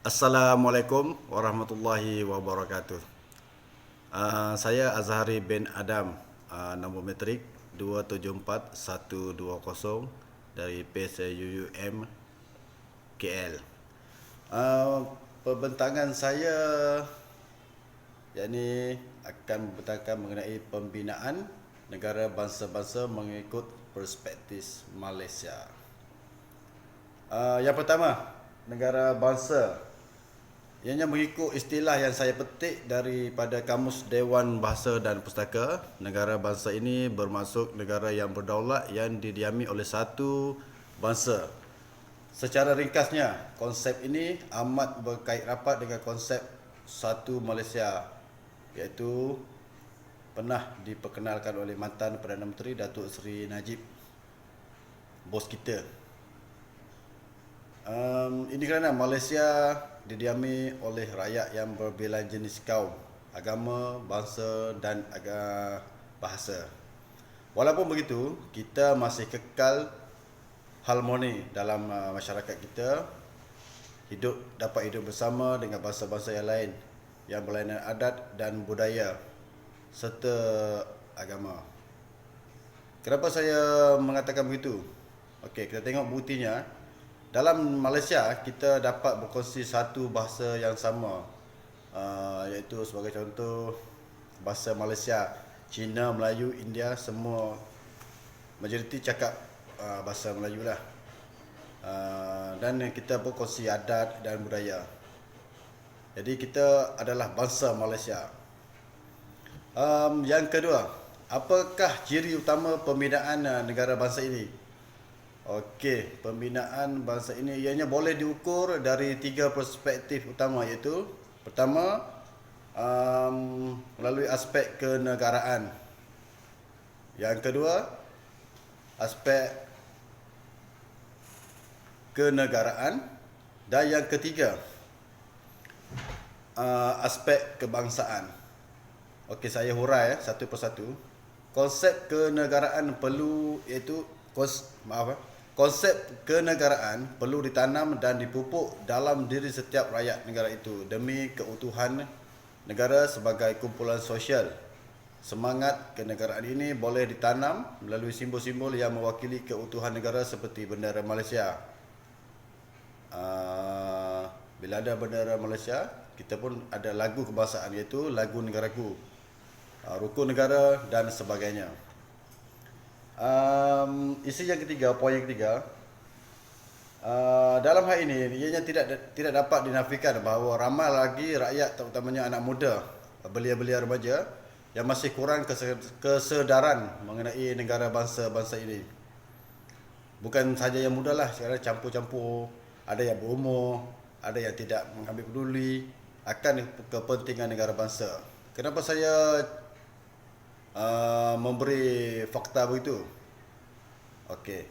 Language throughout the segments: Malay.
Assalamualaikum warahmatullahi wabarakatuh. Saya Azhari bin Adam, nombor metrik 274120 dari PSUUM KL. Perbentangan saya yakni akan membentangkan mengenai pembinaan negara bangsa-bangsa mengikut perspektif Malaysia. Yang pertama, negara bangsa. Ianya mengikut istilah yang saya petik daripada Kamus Dewan Bahasa dan Pustaka. Negara bangsa ini bermaksud negara yang berdaulat yang didiami oleh satu bangsa. Secara ringkasnya, konsep ini amat berkait rapat dengan konsep satu Malaysia, iaitu pernah diperkenalkan oleh mantan Perdana Menteri Datuk Seri Najib, bos kita. Ini kerana Malaysia didiami oleh rakyat yang berbilai jenis kaum, agama, bangsa dan bahasa. Walaupun begitu, kita masih kekal harmoni dalam masyarakat kita, dapat hidup bersama dengan bangsa-bangsa yang lain yang berlainan adat dan budaya serta agama. Kenapa saya mengatakan begitu? Okey, kita tengok buktinya. Dalam Malaysia, kita dapat berkongsi satu bahasa yang sama, iaitu sebagai contoh bahasa Malaysia, Cina, Melayu, India, semua majoriti cakap bahasa Melayu lah. Dan kita berkongsi adat dan budaya. Jadi kita adalah bangsa Malaysia. Yang kedua, apakah ciri utama pembinaan negara bangsa ini? Okey, pembinaan bangsa ini ianya boleh diukur dari tiga perspektif utama, iaitu pertama, melalui aspek kenegaraan. Yang kedua, aspek kenegaraan. Dan yang ketiga, aspek kebangsaan. Okey, saya hurai satu persatu. Konsep kenegaraan perlu, iaitu konsep kenegaraan perlu ditanam dan dipupuk dalam diri setiap rakyat negara itu demi keutuhan negara sebagai kumpulan sosial. Semangat kenegaraan ini boleh ditanam melalui simbol-simbol yang mewakili keutuhan negara seperti bendera Malaysia. Bila ada bendera Malaysia, kita pun ada lagu kebangsaan, iaitu lagu negaraku, rukun negara dan sebagainya. Isi yang ketiga, poin yang ketiga, dalam hal ini ianya tidak dapat dinafikan bahawa ramai lagi rakyat, terutamanya anak muda, belia-belia remaja yang masih kurang kesedaran mengenai negara bangsa-bangsa ini. Bukan saja yang muda lah, sekarang campur-campur, ada yang berumur, ada yang tidak mengambil peduli akan kepentingan negara bangsa. Kenapa saya memberi fakta begitu? Okey,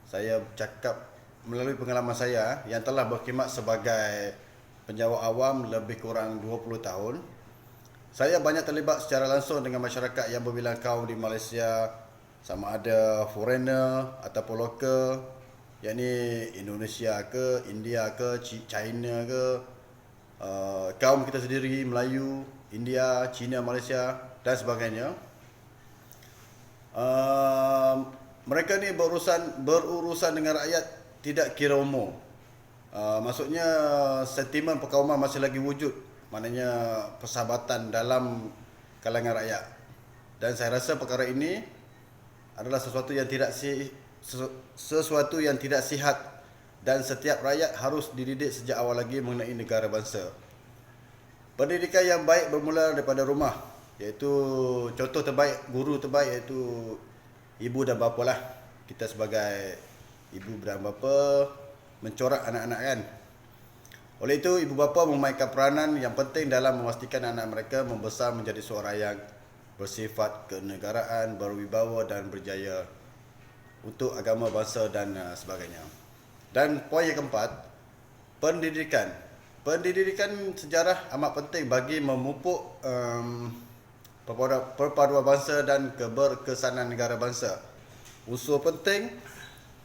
saya cakap melalui pengalaman saya yang telah berkhidmat sebagai penjawat awam lebih kurang 20 tahun. Saya banyak terlibat secara langsung dengan masyarakat yang berbilang kaum di Malaysia, sama ada foreigner ataupun lokal, yakni Indonesia ke, India ke, China ke, kaum kita sendiri, Melayu, India, Cina, Malaysia dan sebagainya. Mereka ni berurusan dengan rakyat tidak kira umur. Maksudnya sentimen perkauman masih lagi wujud, maknanya persahabatan dalam kalangan rakyat. Dan saya rasa perkara ini adalah sesuatu yang tidak sihat, dan setiap rakyat harus dididik sejak awal lagi mengenai negara bangsa. Pendidikan yang baik bermula daripada rumah, iaitu contoh terbaik, guru terbaik iaitu ibu dan bapa lah. Kita sebagai ibu dan bapa mencorak anak-anak kan. Oleh itu, ibu bapa memainkan peranan yang penting dalam memastikan anak mereka membesar menjadi seorang yang bersifat kenegaraan, berwibawa dan berjaya untuk agama, bangsa dan sebagainya. Dan poin yang keempat, pendidikan. Pendidikan sejarah amat penting bagi memupuk perpaduan bangsa dan keberkesanan negara bangsa. Unsur penting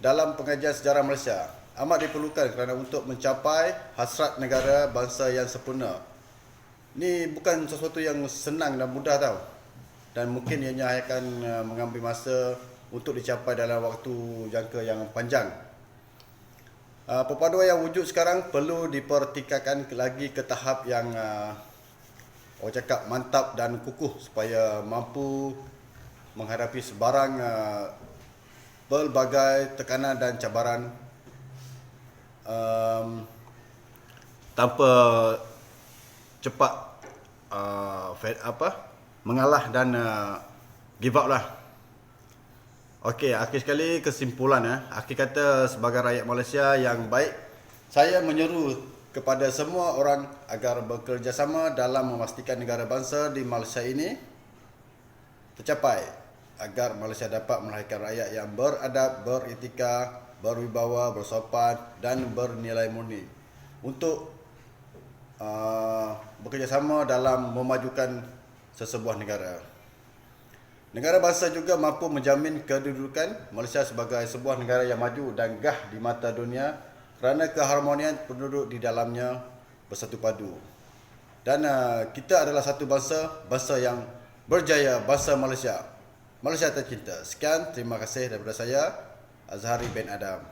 dalam pengajian sejarah Malaysia. amat diperlukan kerana untuk mencapai hasrat negara bangsa yang sempurna. Ni bukan sesuatu yang senang dan mudah tau. Dan mungkin ianya akan mengambil masa untuk dicapai dalam waktu jangka yang panjang. Perpaduan yang wujud sekarang perlu dipertingkatkan lagi ke tahap yang orang cakap mantap dan kukuh supaya mampu menghadapi sebarang pelbagai tekanan dan cabaran tanpa cepat mengalah dan give up lah. Okey, akhir sekali kesimpulan akhir kata sebagai rakyat Malaysia yang baik, saya menyeru kepada semua orang agar bekerjasama dalam memastikan negara bangsa di Malaysia ini tercapai agar Malaysia dapat melahirkan rakyat yang beradab, beretika, berwibawa, bersopan dan bernilai murni untuk bekerjasama dalam memajukan sesebuah negara. Negara bangsa juga mampu menjamin kedudukan Malaysia sebagai sebuah negara yang maju dan gah di mata dunia kerana keharmonian penduduk di dalamnya bersatu padu. Dan kita adalah satu bangsa yang berjaya, bangsa Malaysia. Malaysia tercinta. Sekian, terima kasih daripada saya, Azhari bin Adam.